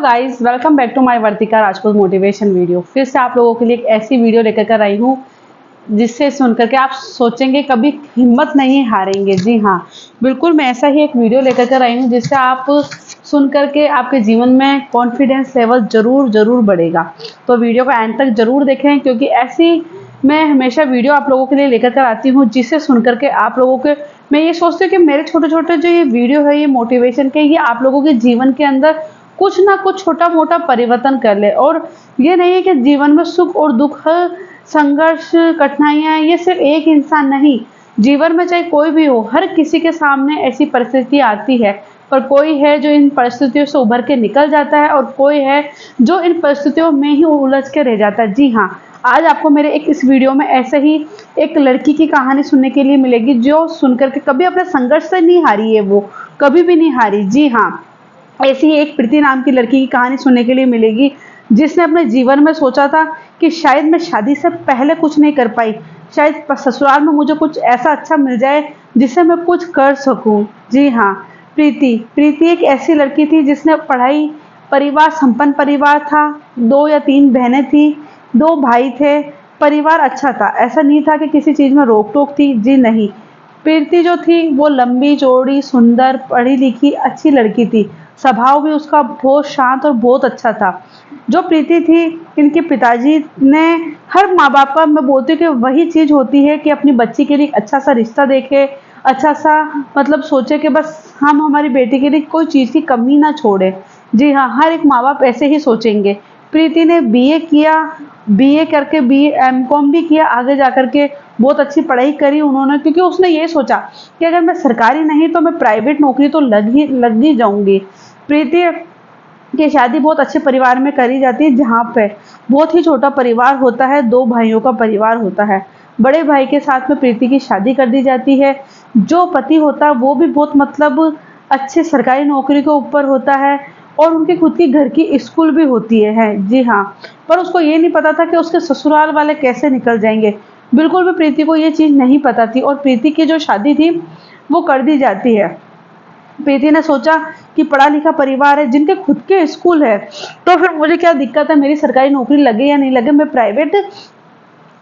Guys, welcome back to my Vartika Rajput motivation video. फिर से आप लोगों के लिए एक ऐसी वीडियो लेकर कर आई हूँ जिससे सुनकर के आप सोचेंगे कभी हिम्मत नहीं हारेंगे। जी हाँ, बिल्कुल मैं ऐसा ही एक वीडियो लेकर कर आई हूँ जिससे आप सुन करके आपके जीवन में कॉन्फिडेंस लेवल ज़रूर बढ़ेगा। तो वीडियो को एंड तक ज़रूर देखें, क्योंकि ऐसी मैं हमेशा वीडियो आप लोगों के लिए लेकर कर आती हूँ जिससे सुन करके आप लोगों के मैं ये सोचती हूँ कि मेरे छोटे छोटे जो ये वीडियो है, ये मोटिवेशन के, ये आप लोगों के जीवन के अंदर कुछ ना कुछ छोटा मोटा परिवर्तन कर ले। और ये नहीं है कि जीवन में सुख और दुख, संघर्ष, कठिनाइयाँ, ये सिर्फ एक इंसान नहीं, जीवन में चाहे कोई भी हो, हर किसी के सामने ऐसी परिस्थिति आती है। पर कोई है जो इन परिस्थितियों से उभर के निकल जाता है और कोई है जो इन परिस्थितियों में ही उलझ के रह जाता है। जी हाँ, आज आपको मेरे इस वीडियो में ऐसे ही एक लड़की की कहानी सुनने के लिए मिलेगी जो सुनकर के कभी अपने संघर्ष से नहीं हारी है, वो कभी भी नहीं हारी। जी हाँ, ऐसी ही एक प्रीति नाम की लड़की की कहानी सुनने के लिए मिलेगी जिसने अपने जीवन में सोचा था कि शायद मैं शादी से पहले कुछ नहीं कर पाई, शायद ससुराल में मुझे कुछ ऐसा अच्छा मिल जाए जिससे मैं कुछ कर सकूं। जी हाँ, प्रीति एक ऐसी लड़की थी जिसने पढ़ाई, परिवार संपन्न परिवार था, 2 या 3 बहनें थी, 2 भाई थे, परिवार अच्छा था, ऐसा नहीं था कि किसी चीज़ में रोक टोक थी। जी नहीं, प्रीति जो थी वो लंबी चौड़ी, सुंदर, पढ़ी लिखी, अच्छी लड़की थी। स्वभाव भी उसका बहुत शांत और बहुत अच्छा था। जो प्रीति थी, इनके पिताजी ने, हर माँ बाप का मैं बोलती हूँ कि वही चीज़ होती है कि अपनी बच्ची के लिए अच्छा सा रिश्ता देखे, अच्छा सा मतलब सोचे कि बस हम हमारी बेटी के लिए कोई चीज़ की कमी ना छोड़े। जी हाँ, हर एक माँ बाप ऐसे ही सोचेंगे। प्रीति ने बीए किया, बीए करके बीए एमकॉम भी किया, आगे जा कर के बहुत अच्छी पढ़ाई करी उन्होंने, क्योंकि उसने ये सोचा कि अगर मैं सरकारी नहीं तो मैं प्राइवेट नौकरी तो लग ही जाऊंगी। प्रीति की शादी बहुत अच्छे परिवार में करी जाती है, जहाँ पे बहुत ही छोटा परिवार होता है, 2 भाइयों का परिवार होता है। बड़े भाई के साथ में प्रीति की शादी कर दी जाती है। जो पति होता है वो भी बहुत मतलब अच्छे सरकारी नौकरी के ऊपर होता है और उनकी खुद की घर की स्कूल भी होती है। जी हाँ, पर उसको ये नहीं पता था कि उसके ससुराल वाले कैसे निकल जाएंगे। बिल्कुल भी प्रीति को ये चीज़ नहीं पता थी और प्रीति की जो शादी थी वो कर दी जाती है। प्रीति ने सोचा कि पढ़ा लिखा परिवार है, जिनके खुद के स्कूल है, तो फिर मुझे क्या दिक्कत है, मेरी सरकारी नौकरी लगे या नहीं लगे, मैं प्राइवेट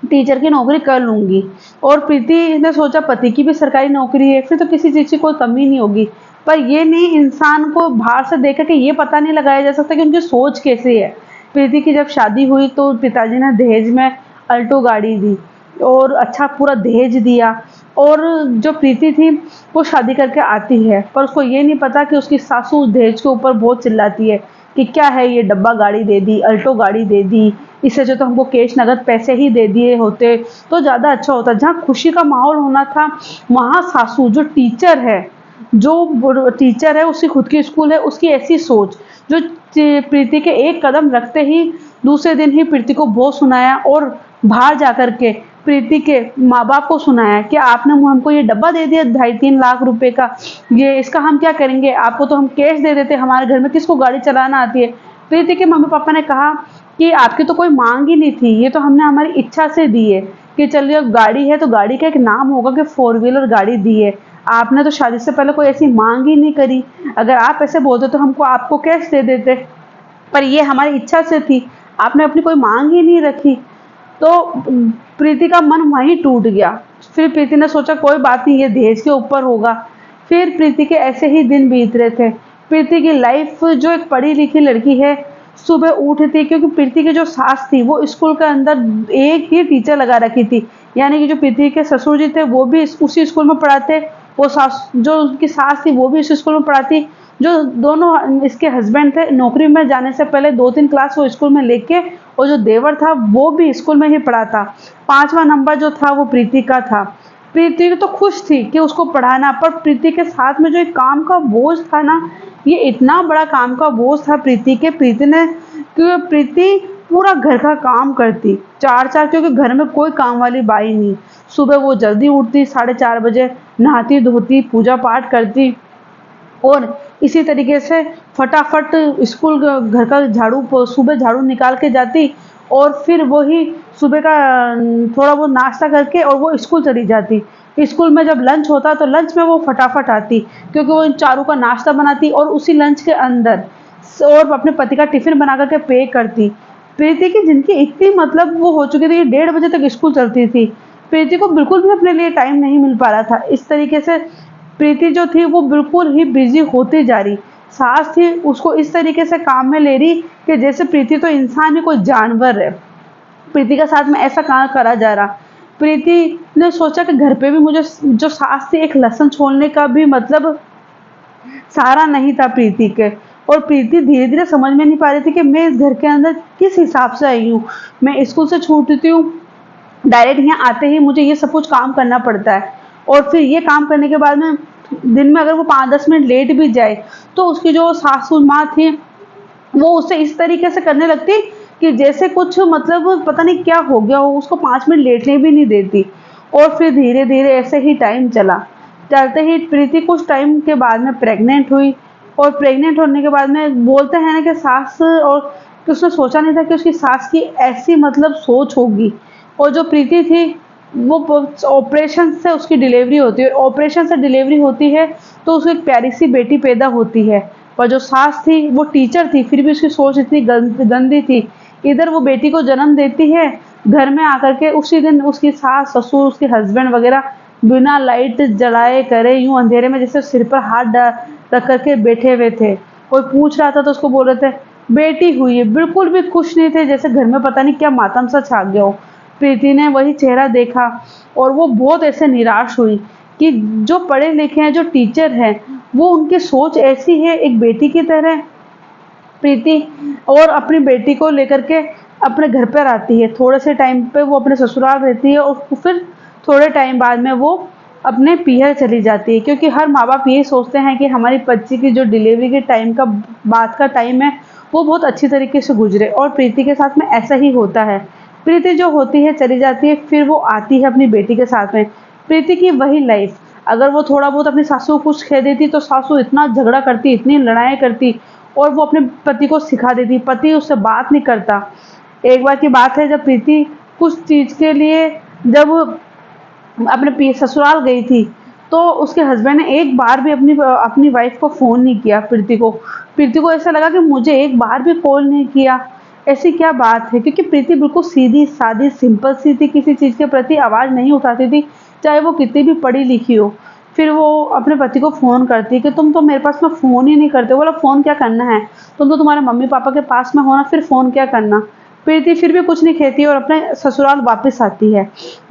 टीचर की नौकरी कर लूंगी। और प्रीति ने सोचा पति की भी सरकारी नौकरी है, फिर तो किसी चीज़ की कोई कमी नहीं होगी। पर ये नहीं, इंसान को बाहर से देख के ये पता नहीं लगाया जा सकता कि उनकी सोच कैसी है। प्रीति की जब शादी हुई तो पिताजी ने दहेज में अल्टो गाड़ी दी और अच्छा पूरा दहेज दिया। और जो प्रीति थी वो शादी करके आती है, पर उसको ये नहीं पता कि उसकी सासू दहेज के ऊपर बहुत चिल्लाती है कि क्या है ये, डब्बा गाड़ी दे दी, अल्टो गाड़ी दे दी, इससे जो तो हमको कैश नगद पैसे ही दे दिए होते तो ज़्यादा अच्छा होता। जहाँ खुशी का माहौल होना था, वहाँ सासू जो टीचर है, उसकी खुद की स्कूल है, उसकी ऐसी सोच जो प्रीति के एक कदम रखते ही दूसरे दिन ही प्रीति को बहुत सुनाया और बाहर जाकर के प्रीति के माँ बाप को सुनाया कि आपने हमको ये डब्बा दे दिया 2.5-3 लाख रुपए का, ये इसका हम क्या करेंगे, आपको तो हम कैश दे देते, हमारे घर में किसको गाड़ी चलाना आती है। प्रीति के मम्मी पापा ने कहा कि आपकी तो कोई मांग ही नहीं थी, ये तो हमने हमारी इच्छा से दी है कि चलिए गाड़ी है तो गाड़ी का एक नाम होगा कि 4 व्हीलर गाड़ी दी है, आपने तो शादी से पहले कोई ऐसी मांग ही नहीं करी, अगर आप ऐसे बोलते तो हमको आपको कैश दे देते, पर ये हमारी इच्छा से थी, आपने अपनी कोई मांग ही नहीं रखी। तो प्रीति का मन वहीं टूट गया। फिर प्रीति ने सोचा कोई बात नहीं, ये दहेज के ऊपर होगा। फिर प्रीति के ऐसे ही दिन बीत रहे थे। प्रीति की लाइफ, जो एक पढ़ी लिखी लड़की है, सुबह उठती, क्योंकि प्रीति की जो सास थी वो स्कूल के अंदर एक ही टीचर लगा रखी थी, यानी कि जो प्रीति के ससुर जी थे वो भी उसी स्कूल में पढ़ाते, वो सास जो उनकी सास थी वो भी इस स्कूल में पढ़ाती, जो दोनों इसके हस्बैंड थे नौकरी में जाने से पहले 2-3 क्लास वो स्कूल में लेके, और जो देवर था वो भी स्कूल में ही पढ़ाता। 5वां नंबर जो था वो प्रीति का था। प्रीति तो खुश थी कि उसको पढ़ाना, पर प्रीति के साथ में जो एक काम का बोझ था ना, ये इतना बड़ा काम का बोझ था प्रीति के, क्योंकि प्रीति पूरा घर का काम करती 4-4, क्योंकि घर में कोई काम वाली बाई नहीं। सुबह वो जल्दी उठती, 4:30 बजे नहाती धोती, पूजा पाठ करती और इसी तरीके से फटाफट स्कूल घर का झाड़ू, सुबह झाड़ू निकाल के जाती और फिर वही सुबह का थोड़ा वो नाश्ता करके और वो स्कूल चली जाती। स्कूल में जब लंच होता तो लंच में वो फटाफट आती, क्योंकि वो इन चारों का नाश्ता बनाती और उसी लंच के अंदर और अपने पति का टिफिन बना करके पे करती। प्रीति की जिनकी इतनी मतलब वो हो चुकी थी कि 1:30 बजे तक स्कूल चलती थी। प्रीति को बिल्कुल भी अपने लिए टाइम नहीं मिल पा रहा था। इस तरीके से प्रीति जो थी वो बिल्कुल ही बिजी होती जा रही। सास थी उसको इस तरीके से काम में ले रही कि जैसे प्रीति तो इंसान ही कोई जानवर है। प्रीति के साथ में ऐसा कहाँ करा जा रहा। प्रीति ने सोचा कि घर पे भी मुझे जो सास थी एक लहसुन छोलने का भी मतलब सहारा नहीं था प्रीति के। और प्रीति धीरे धीरे समझ में नहीं पा रही थी कि मैं इस घर के अंदर किस हिसाब से आई हूँ। मैं स्कूल से छूटती हूँ, डायरेक्ट यहाँ आते ही मुझे ये सब कुछ काम करना पड़ता है। और फिर ये काम करने के बाद में दिन में अगर वो 5-10 मिनट लेट भी जाए तो उसकी जो सासू माँ थी वो उसे इस तरीके से करने लगती कि जैसे कुछ मतलब पता नहीं क्या हो गया हो, उसको 5 मिनट लेटने भी नहीं देती। और फिर धीरे धीरे ऐसे ही टाइम चला। चलते ही प्रीति कुछ टाइम के बाद में प्रेग्नेंट हुई। और प्रेग्नेंट होने के बाद में बोलते हैं ना कि सास और कि उसने सोचा नहीं था कि उसकी सास की ऐसी मतलब सोच होगी। और जो प्रीति थी वो ऑपरेशन से उसकी डिलीवरी होती है। ऑपरेशन से डिलीवरी होती है तो उसको एक प्यारी सी बेटी पैदा होती है। पर जो सास थी वो टीचर थी, फिर भी उसकी सोच इतनी गंदी थी। इधर वो बेटी को जन्म देती है, घर में आकर के उसी दिन उसकी सास ससुर उसके हस्बैंड वगैरह बिना लाइट जलाए करे यूं अंधेरे में जैसे सिर पर हाथ रख करके बैठे हुए थे। कोई पूछ रहा था तो उसको बोल रहे थे बेटी हुई है। बिल्कुल भी खुश नहीं थे, जैसे घर में पता नहीं क्या मातम सा छा गया हो। प्रीति ने वही चेहरा देखा और वो बहुत ऐसे निराश हुई कि जो पढ़े लिखे हैं, जो टीचर हैं, वो उनकी सोच ऐसी है एक बेटी की तरह। प्रीति और अपनी बेटी को लेकर के अपने घर पर आती है। थोड़े से टाइम पे वो अपने ससुराल रहती है और फिर थोड़े टाइम बाद में वो अपने पीहर चली जाती है। क्योंकि हर माँ बाप यही सोचते हैं कि हमारी बच्ची की जो डिलीवरी के टाइम का बाद का टाइम है वो बहुत अच्छी तरीके से गुजरे। और प्रीति के साथ में ऐसा ही होता है। प्रीति जो होती है चली जाती है, फिर वो आती है अपनी बेटी के साथ में। प्रीति की वही लाइफ। अगर वो थोड़ा बहुत अपनी सासू को कुछ कह देती तो सासू इतना झगड़ा करती, इतनी लड़ाई करती और वो अपने पति को सिखा देती। पति उससे बात नहीं करता। एक बार की बात है जब प्रीति कुछ चीज़ के लिए जब अपने ससुराल गई थी तो उसके हस्बैंड ने एक बार भी अपनी अपनी वाइफ को फ़ोन नहीं किया प्रीति को। प्रीति को ऐसा लगा कि मुझे एक बार भी कॉल नहीं किया, ऐसी क्या बात है। क्योंकि प्रीति बिल्कुल सीधी सादी सिंपल सी थी, किसी चीज़ के प्रति आवाज़ नहीं उठाती थी, चाहे वो कितनी भी पढ़ी लिखी हो। फिर वो अपने पति को फ़ोन करती कि तुम तो मेरे पास में फ़ोन ही नहीं करते। बोला फ़ोन क्या करना है, तुम तो तुम्हारे मम्मी पापा के पास में हो ना, फिर फ़ोन क्या करना। प्रीति फिर भी कुछ नहीं कहती और अपने ससुराल वापस आती है,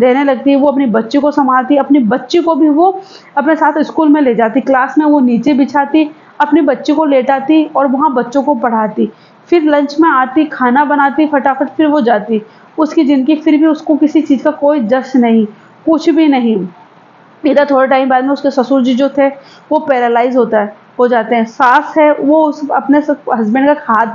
रहने लगती है। वो अपनी बच्ची को संभालती, अपनी बच्ची को भी वो अपने साथ स्कूल में ले जाती। क्लास में वो नीचे बिछाती, अपनी बच्ची को लेटाती और वहाँ बच्चों को पढ़ाती। फिर लंच में आती, खाना बनाती, फटाफट फिर वो जाती। उसकी ज़िंदगी फिर भी उसको किसी चीज़ का कोई जश्न नहीं, कुछ भी नहीं। इधर थोड़े टाइम बाद में उसके ससुर जी जो थे वो पैरालाइज हो जाते हैं। सास है वो उस अपने हस्बैंड का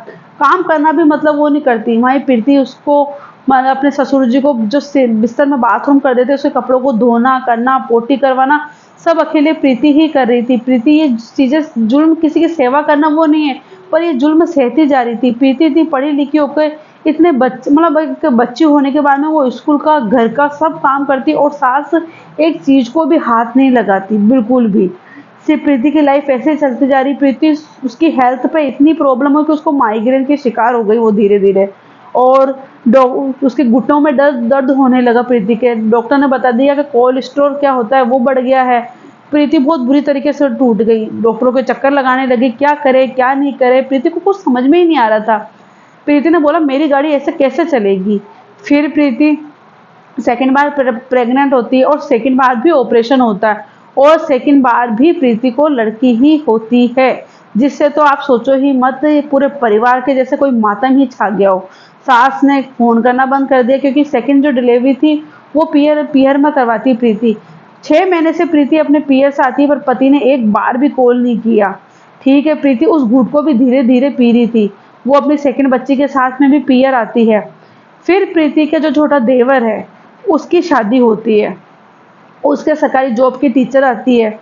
काम करना भी मतलब वो नहीं करती। वहीं प्रीति उसको मतलब अपने ससुर जी को जो बिस्तर में बाथरूम कर देते, उसके कपड़ों को धोना करना, पोटी करवाना सब अकेले प्रीति ही कर रही थी। प्रीति ये चीज़ें जुल्म, किसी की सेवा करना वो नहीं है, पर ये जुल्म सहती जा रही थी। प्रीति इतनी पढ़ी लिखी होकर इतने बच्चे मतलब एक बच्ची होने के बाद में वो स्कूल का घर का सब काम करती और सास एक चीज़ को भी हाथ नहीं लगाती बिल्कुल भी। सिर्फ प्रीति की लाइफ ऐसे ही चलती जा रही। प्रीति उसकी हेल्थ पे इतनी प्रॉब्लम हो कि उसको माइग्रेन की शिकार हो गई वो धीरे धीरे। और उसके घुटनों में दर्द दर्द होने लगा प्रीति के। डॉक्टर ने बता दिया कि कोलेस्ट्रॉल क्या होता है वो बढ़ गया है। प्रीति बहुत बुरी तरीके से टूट गई, डॉक्टरों के चक्कर लगाने लगी, क्या करे क्या नहीं करे। प्रीति को कुछ समझ में ही नहीं आ रहा था। प्रीति ने बोला मेरी गाड़ी ऐसे कैसे चलेगी। फिर प्रीति सेकंड बार प्रेग्नेंट होती है और सेकंड बार भी ऑपरेशन होता है और सेकंड बार भी प्रीति को लड़की ही होती है। जिससे तो आप सोचो ही मत, पूरे परिवार के जैसे कोई मातम ही छा गया हो। सास ने फ़ोन करना बंद कर दिया क्योंकि सेकंड जो डिलीवरी थी वो पीहर में करवाती प्रीति। 6 महीने से प्रीति अपने पीहर से आती है पर पति ने एक बार भी कॉल नहीं किया। ठीक है, प्रीति उस घूंट को भी धीरे धीरे पी रही थी। वो अपनी सेकंड बच्ची के साथ में भी पीहर आती है। फिर प्रीति का जो छोटा देवर है उसकी शादी होती है, उसके सरकारी जॉब की टीचर आती है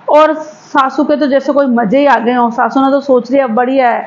और सासू के तो जैसे कोई मजे ही आ गए हों। सासू ने तो सोच लिया अब बढ़िया है,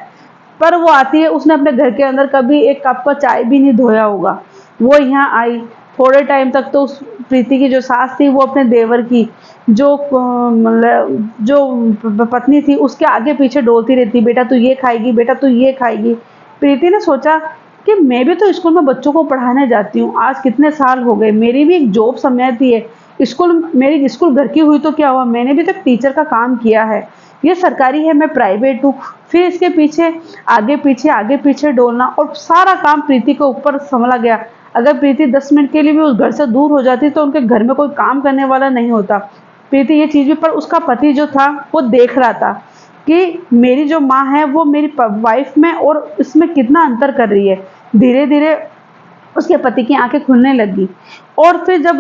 पर वो आती है, उसने अपने घर के अंदर कभी एक कप का चाय भी नहीं धोया होगा। वो यहाँ आई, थोड़े टाइम तक तो उस प्रीति की जो सास थी वो अपने देवर की जो मतलब जो पत्नी थी उसके आगे पीछे डोलती रहती, बेटा तू ये खाएगी, बेटा तू ये खाएगी। प्रीति ने सोचा कि मैं भी तो स्कूल में बच्चों को पढ़ाने जाती हूँ, आज कितने साल हो गए, मेरी भी एक जॉब समझती है। स्कूल मेरी स्कूल घर की हुई तो क्या हुआ, मैंने भी तो टीचर का काम किया है, ये सरकारी है मैं प्राइवेट हूँ। फिर इसके पीछे आगे पीछे डोलना और सारा काम प्रीति के ऊपर संभला गया। अगर प्रीति 10 मिनट के लिए भी उस घर से दूर हो जाती तो उनके घर में कोई काम करने वाला नहीं होता। प्रीति ये चीज भी, पर उसका पति जो था वो देख रहा था कि मेरी जो माँ है वो मेरी वाइफ में और इसमें कितना अंतर कर रही है। धीरे धीरे उसके पति की आंखें खुलने लगी। और फिर जब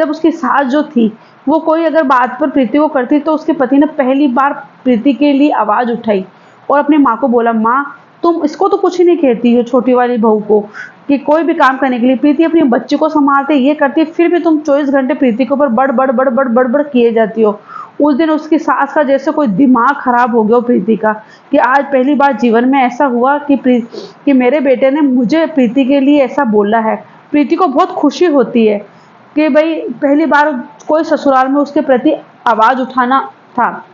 उसकी सास जो थी वो कोई अगर बात पर प्रीति को करती तो उसके पति ने पहली बार प्रीति के लिए आवाज उठाई और अपनी माँ को बोला, माँ तुम इसको तो कुछ ही नहीं कहती हो, छोटी वाली बहू को, कि कोई भी काम करने के लिए। प्रीति अपने बच्चे को संभालते ये करती, फिर भी तुम 24 घंटे प्रीति के ऊपर बड़ बड़ बड़ बड़ बड़ बड़ किए जाती हो। उस दिन उसकी सास का जैसे कोई दिमाग खराब हो गया प्रीति का, कि आज पहली बार जीवन में ऐसा हुआ कि मेरे बेटे ने मुझे प्रीति के लिए ऐसा बोला है। प्रीति को बहुत खुशी होती है कि भाई पहली बार कोई ससुराल में उसके प्रति आवाज उठाना था।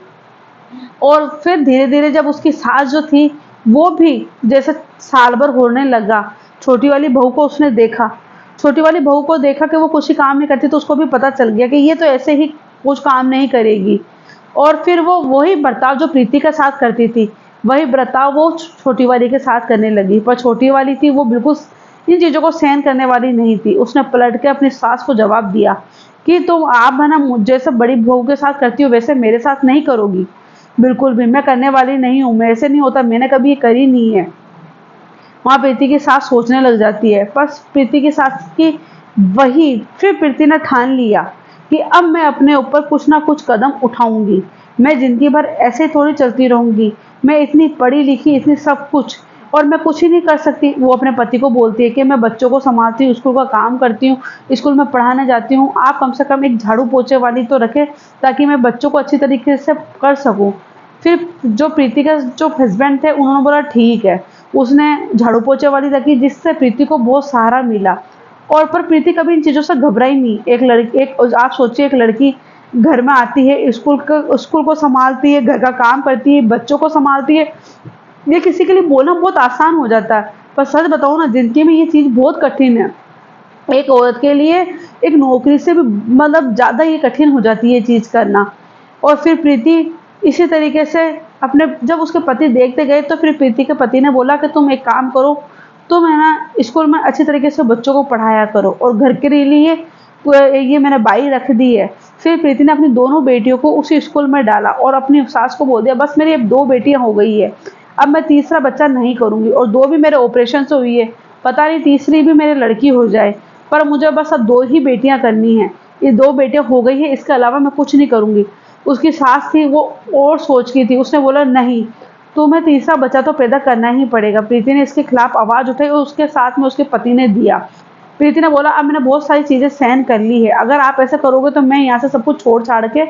और फिर धीरे धीरे जब उसकी सास जो थी वो भी जैसे साल भर होने लगा, छोटी वाली बहू को उसने देखा, छोटी वाली बहू को देखा कि वो कुछ ही काम नहीं करती, तो उसको भी पता चल गया कि ये तो ऐसे ही कुछ काम नहीं करेगी। और फिर वो वही बर्ताव जो प्रीति के साथ करती थी वही बर्ताव वो छोटी वाली के साथ करने लगी। पर छोटी वाली थी वो बिल्कुल इन चीज़ों को सहन करने वाली नहीं थी। उसने पलट के अपनी सास को जवाब दिया कि तुम आप है ना जैसे बड़ी बहू के साथ करती हो वैसे मेरे साथ नहीं करोगी, बिल्कुल भी मैं करने वाली नहीं हूँ, मैं ऐसे नहीं होता, मैंने कभी ये करी नहीं है। वहाँ प्रीति की सास सोचने लग जाती है। पर प्रीति की सास की वही फिर प्रीति ने ठान लिया कि अब मैं अपने ऊपर कुछ ना कुछ कदम उठाऊंगी, मैं जिंदगी भर ऐसे थोड़ी चलती रहूंगी, मैं इतनी पढ़ी लिखी इतनी सब कुछ और मैं कुछ ही नहीं कर सकती। वो अपने पति को बोलती है कि मैं बच्चों को संभालती हूँ, स्कूल का काम करती हूँ, स्कूल में पढ़ाने जाती हूँ, आप कम से कम एक झाड़ू पोछे वाली तो रखें ताकि मैं बच्चों को अच्छी तरीके से कर सकूँ। फिर जो प्रीति का जो हस्बैंड थे उन्होंने बोला ठीक है, उसने झाड़ू पोछे वाली रखी जिससे प्रीति को बहुत सहारा मिला। और पर प्रीति कभी इन चीज़ों से घबराई नहीं। एक आप सोचिए, एक लड़की घर में आती है, स्कूल को संभालती है, घर का काम करती है, बच्चों को संभालती है, ये किसी के लिए बोलना बहुत आसान हो जाता है, पर सच बताओ ना जिंदगी में ये चीज़ बहुत कठिन है। एक औरत के लिए एक नौकरी से भी मतलब ज़्यादा ये कठिन हो जाती है ये चीज़ करना। और फिर प्रीति इसी तरीके से अपने जब उसके पति देखते गए तो फिर प्रीति के पति ने बोला कि तुम एक काम करो, तुम है ना स्कूल में अच्छी तरीके से बच्चों को पढ़ाया करो और घर के लिए ये मैंने बाई रख दी है। फिर प्रीति ने अपनी दोनों बेटियों को उसी स्कूल में डाला और अपनी सास को बोल दिया बस मेरी अब 2 बेटियां हो गई है, अब मैं तीसरा बच्चा नहीं करूंगी, और 2 भी मेरे ऑपरेशन से हुई है, पता नहीं तीसरी भी मेरी लड़की हो जाए, पर मुझे बस अब 2 ही बेटियां करनी है, ये 2 बेटियां हो गई है, इसके अलावा मैं कुछ नहीं करूंगी। उसकी सास थी वो और सोच की थी, उसने बोला नहीं तुम्हें तीसरा बच्चा तो पैदा करना ही पड़ेगा। प्रीति ने इसके खिलाफ आवाज उठाई और उसके साथ में उसके पति ने दिया। प्रीति ने बोला अब मैंने बहुत सारी चीजें सहन कर ली है, अगर आप ऐसा करोगे तो मैं यहाँ से सब कुछ छोड़ छाड़ के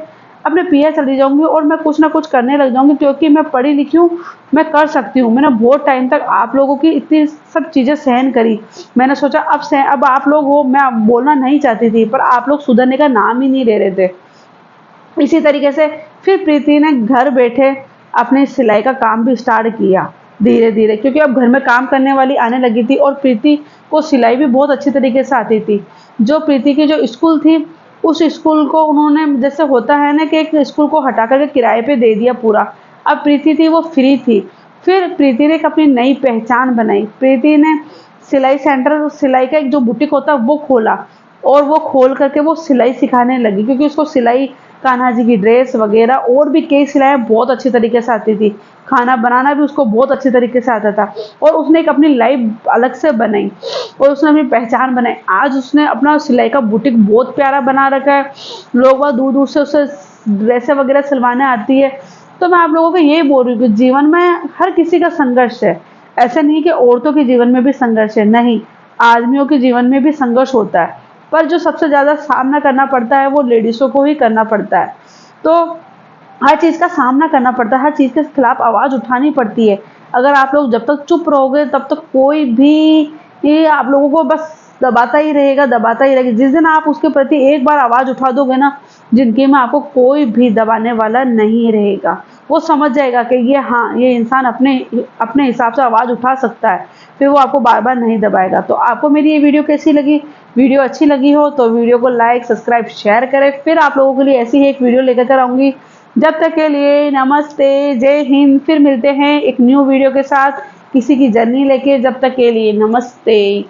अपने पिया चली जाऊंगी और मैं कुछ ना कुछ करने लग जाऊंगी, क्योंकि मैं पढ़ी लिखी हूँ, मैं कर सकती हूँ। मैंने बहुत टाइम तक आप लोगों की इतनी सब चीजें सहन करी, मैंने सोचा अब आप लोग हो, मैं बोलना नहीं चाहती थी पर आप लोग सुधरने का नाम ही नहीं ले रहे थे। इसी तरीके से फिर प्रीति ने घर बैठे अपने सिलाई का काम भी स्टार्ट किया धीरे धीरे, क्योंकि अब घर में काम करने वाली आने लगी थी और प्रीति को सिलाई भी बहुत अच्छी तरीके से आती थी। जो प्रीति की जो स्कूल थी उस स्कूल को उन्होंने जैसे होता है ना कि एक स्कूल को हटा करके किराए पे दे दिया पूरा, अब प्रीति थी वो फ्री थी। फिर प्रीति ने एक अपनी नई पहचान बनाई। प्रीति ने सिलाई सेंटर, सिलाई का एक जो बुटीक होता है वो खोला और वो खोल करके वो सिलाई सिखाने लगी, क्योंकि उसको सिलाई कान्हा जी की ड्रेस वगैरह और भी कई सिलाइयाँ बहुत अच्छी तरीके से आती थी, खाना बनाना भी उसको बहुत अच्छी तरीके से आता था। और उसने एक अपनी लाइफ अलग से बनाई और उसने अपनी पहचान बनाई। आज उसने अपना सिलाई का बुटीक बहुत प्यारा बना रखा है, लोग वह दूर दूर से उसे ड्रेसें वगैरह सिलवाने आती है। तो मैं आप लोगों को यही बोल रही हूँ कि जीवन में हर किसी का संघर्ष है, ऐसा नहीं कि औरतों के जीवन में भी संघर्ष है, नहीं, आदमियों के जीवन में भी संघर्ष होता है, पर जो सबसे ज़्यादा सामना करना पड़ता है वो लेडीज़ों को ही करना पड़ता है। तो हर चीज़ का सामना करना पड़ता है, हर चीज़ के खिलाफ आवाज़ उठानी पड़ती है। अगर आप लोग जब तक चुप रहोगे तब तक कोई भी आप लोगों को बस दबाता ही रहेगा, दबाता ही रहेगा। जिस दिन आप उसके प्रति एक बार आवाज़ उठा दोगे ना, जिंदगी में आपको कोई भी दबाने वाला नहीं रहेगा। वो समझ जाएगा कि ये हाँ, ये इंसान अपने अपने हिसाब से आवाज़ उठा सकता है, फिर वो आपको बार-बार नहीं दबाएगा। तो आपको मेरी ये वीडियो कैसी लगी? वीडियो अच्छी लगी हो तो वीडियो को लाइक, सब्सक्राइब, शेयर करें। फिर आप लोगों के लिए ऐसी ही एक वीडियो लेकर कर आऊँगी। जब तक के लिए नमस्ते, जय हिंद। फिर मिलते हैं एक न्यू वीडियो के साथ, किसी की जर्नी लेके। जब तक के लिए नमस्ते।